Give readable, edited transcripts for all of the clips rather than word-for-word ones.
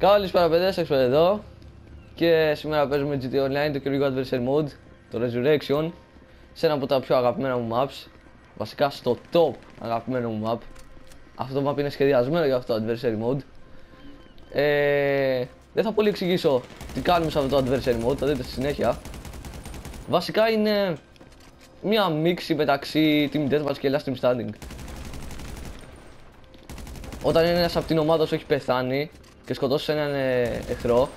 Καλησπέρα παιδες, Έξω εδώ και σήμερα παίζουμε GTA Online, το καινούργιο Adversary Mode, το Resurrection, σε ένα από τα πιο αγαπημένα μου maps, βασικά στο top αγαπημένο μου map. Αυτό το map είναι σχεδιασμένο για αυτό το Adversary Mode. Δεν θα πολύ εξηγήσω τι κάνουμε σε αυτό το Adversary Mode, θα δείτε στη συνέχεια. Βασικά είναι μια μίξη μεταξύ Team Deathmatch και Last Team Standing. Όταν ένας από την ομάδα σου έχει πεθάνει και σκοτώσεις έναν εχθρό,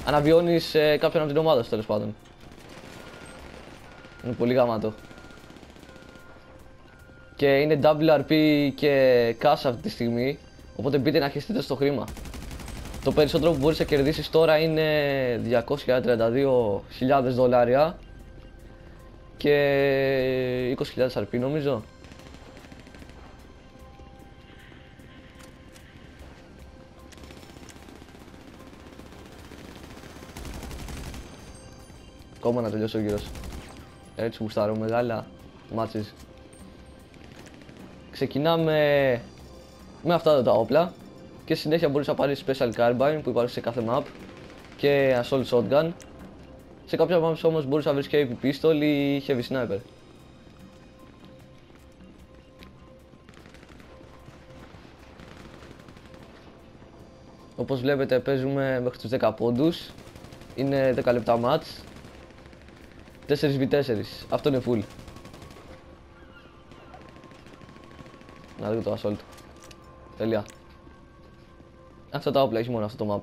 αναβιώνεις κάποιον από την ομάδα σου, τέλος πάντων. Είναι πολύ γαμάτο. Και είναι WRP και cash αυτή τη στιγμή, οπότε μπείτε να χεστείτε στο χρήμα. Το περισσότερο που μπορείς να κερδίσεις τώρα είναι 232.000 δολάρια και 20.000 RP νομίζω. Ακόμα να τελειώσει ο γύρος. Έτσι γουστάρω, μεγάλα μάτσες. Ξεκινάμε με αυτά τα όπλα και συνέχεια μπορείς να πάρεις Special Carbine που υπάρχει σε κάθε map και Assault Shotgun. Σε κάποια maps όμως μπορείς να βρεις και AP Pistol ή Heavy Sniper. Όπως βλέπετε παίζουμε μέχρι τους 10 πόντους. Είναι 10 λεπτά match. 4v4, αυτό είναι full. Να δείτε το Assault. Τέλεια. Αυτά τα όπλα έχει μόνο αυτό το map.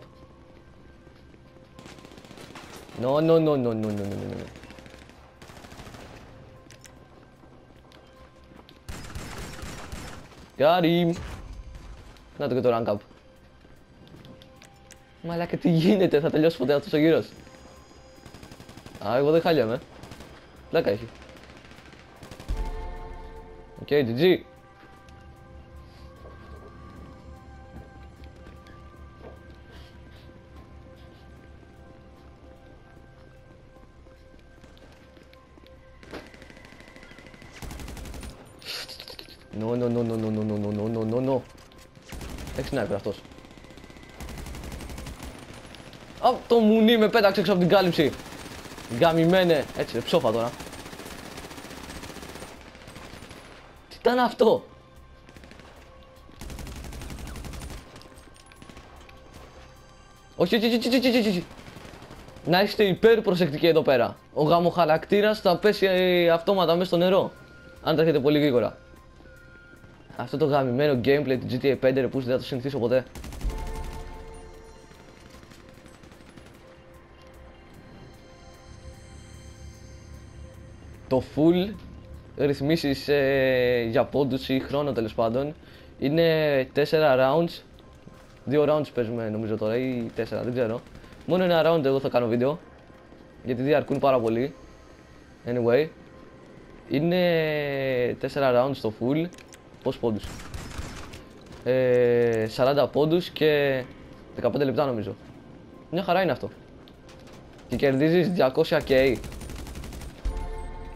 No. Got him. Να το και το rank up. Μαλάκα, τι γίνεται, θα τελειώσει ποτέ αυτός ο γύρος? Α, εγώ δεν χάλιαμαι. Πλάκα έχει. Οκ, GG. No. Έχει σνάιπερ αυτός. Α, το μουνί με πέταξε έξω από την κάλυψη. Γκαμημένε. Έτσι, ψόφα τώρα. Τι ήταν αυτό? Όχι. Να είστε υπέρ προσεκτικοί εδώ πέρα. Ο γαμοχαρακτήρας θα πέσει αυτόματα μέσα στο νερό αν τρέχετε πολύ γρήγορα. Αυτό το γαμημένο gameplay του GTA 5 ρε, που δεν θα το συνηθίσω ποτέ. Το full ρυθμίσεις για πόντους ή χρόνο τέλος πάντων είναι 4 rounds. 2 rounds παίζουμε νομίζω τώρα ή 4, δεν ξέρω. Μόνο ένα round εγώ θα κάνω βίντεο γιατί διαρκούν πάρα πολύ. Anyway, είναι 4 rounds το full. Πόσους πόντους? 40 πόντους και 15 λεπτά νομίζω. Μια χαρά είναι αυτό. Και κερδίζεις 200k.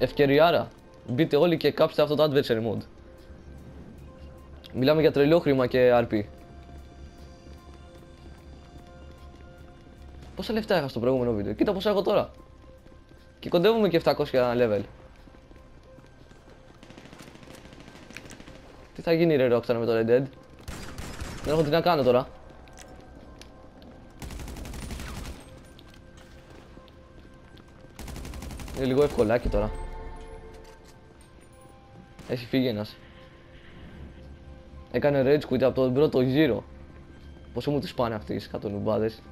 Ευκαιριάρα. Μπείτε όλοι και κάψτε αυτό το Adversary Mode. Μιλάμε για τρελό χρήμα και RP. Πόσα λεφτά είχα στο προηγούμενο βίντεο? Κοίτα πόσα έχω τώρα. Και κοντεύουμε και 700 level. Τι θα γίνει ρε Rockstar με το Red Dead? Δεν έχω τι να κάνω τώρα. Είναι λίγο ευκολάκι τώρα. Έχει φύγει ένας. Έκανε rage quit από τον πρώτο γύρο. Πόσο μου τους πάνε αυτοί οι σκατονουμπάδες.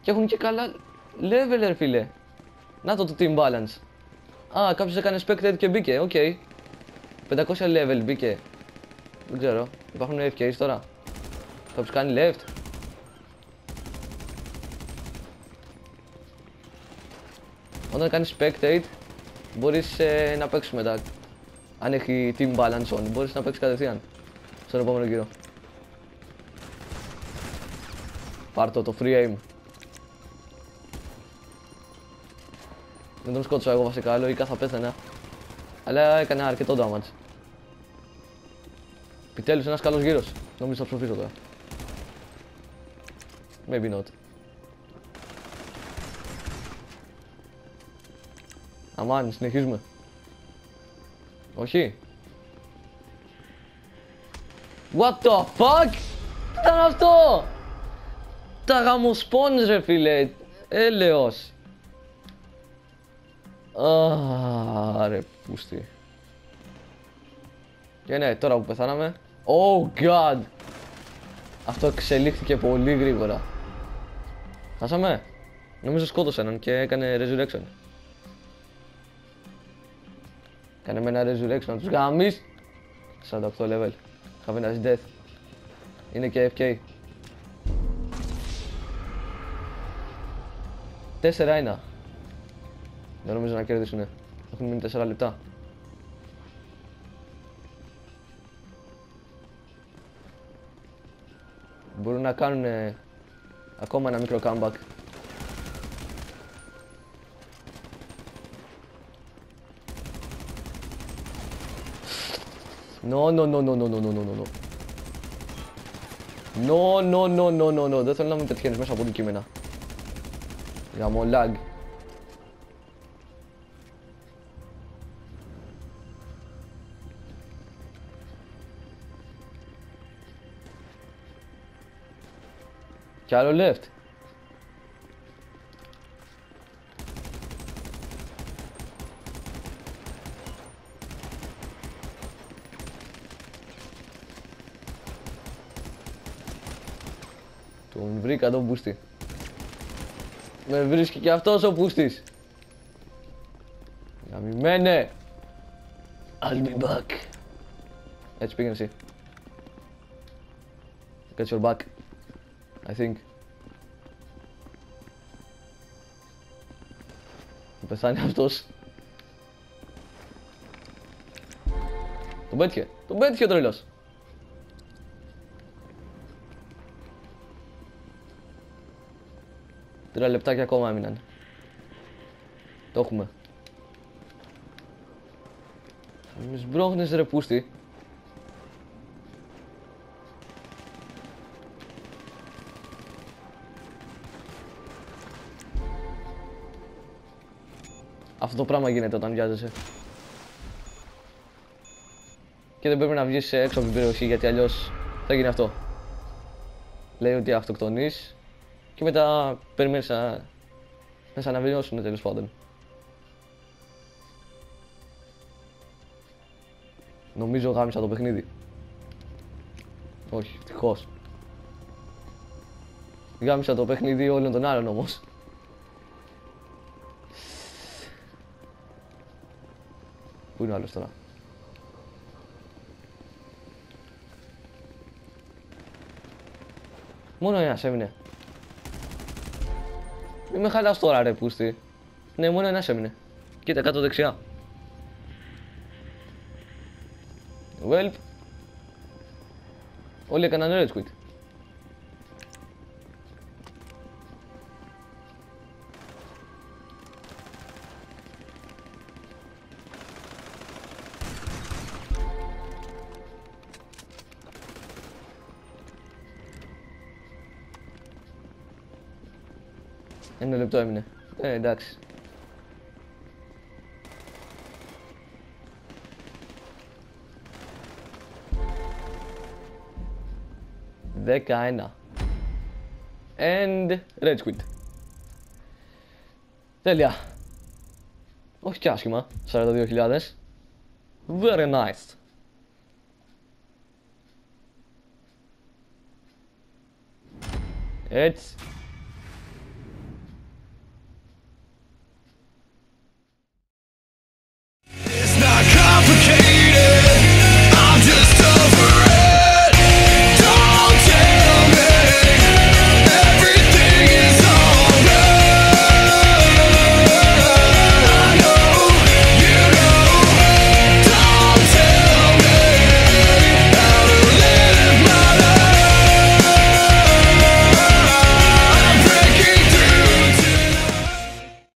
Και έχουν και καλά level ρε φίλε. Να το team balance. Α, κάποιος έκανε spectate και μπήκε, οκ. 500 level μπήκε. Δεν ξέρω, υπάρχουν ευκαιρίες τώρα? Κάποιος κάνει left? Όταν κάνεις spectate μπορείς να παίξεις μετά. Αν έχει team balance on, μπορείς να παίξεις κατευθείαν στον επόμενο γύρο. Πάρ' το free aim. Δεν τον σκότωσα εγώ βασικά, λογικά θα πέθανα. Αλλά έκανε αρκετό damage. Επιτέλους ένας καλός γύρος. Νομίζω θα ψοφήσω τώρα. Maybe not. Αμάν, συνεχίζουμε. Όχι. What the fuck? Τι ήταν αυτό? Τα γαμοσπόνς ρε φίλε. Έλεος. Ρε πούστη. Και ναι, τώρα που πεθάναμε. Oh god. Αυτό εξελίχθηκε πολύ γρήγορα. Χάσαμε. Νομίζω σκότωσε έναν και έκανε resurrection. Κάνε με ένα resurrection να τους γαμείς. 48 level. Have a nice death. Είναι και FK. 4-1. Δεν νομίζω να κερδίσουνε. Έχουν μείνει 4 λεπτά. Μπορούν να κάνουν ακόμα ένα μικρό comeback. No, no, no, no, no, no, no, no, no. No, no, no, no, no, no. Δεν θέλω να με πετυχαίνεις μέσα από αντικείμενα. Γαμώ lag. Κι άλλο left. Τον βρήκα τον πούστη. Με βρίσκει και αυτός ο πούστης. Γαμημένε. I'll be back. Έτσι πήγαινε εσύ. Get your back. I think. Θα πεθάνει αυτός. Τον πέτυχε. Τον πέτυχε ο τρελός. Τρία λεπτάκια ακόμα έμειναν. Το έχουμε. Μη σμπρώχνεις ρε πούστη. Αυτό το πράγμα γίνεται όταν βιάζεσαι. Και δεν πρέπει να βγεις έξω από την περιοχή γιατί αλλιώς θα γίνει αυτό. Λέει ότι αυτοκτονείς και μετά περιμένεις να σε αναβιώσουν τέλος πάντων. Νομίζω γάμισα το παιχνίδι. Όχι, ευτυχώς. Γάμισα το παιχνίδι όλων των άλλων όμως. Πού είναι ο άλλος τώρα? Μόνο ένας έμεινε. Μην με χαλάς τώρα ρε πούστη. Ναι, μόνο ένας έμεινε. Κοίτα κάτω δεξιά. Welp. Όλοι έκαναν rage quit. Ένα λεπτό έμεινε. Εντάξει. Δέκα-ένα. And rage quit. Τέλεια. Όχι και άσχημα. 42.000. Very nice. Έτσι. It's not complicated.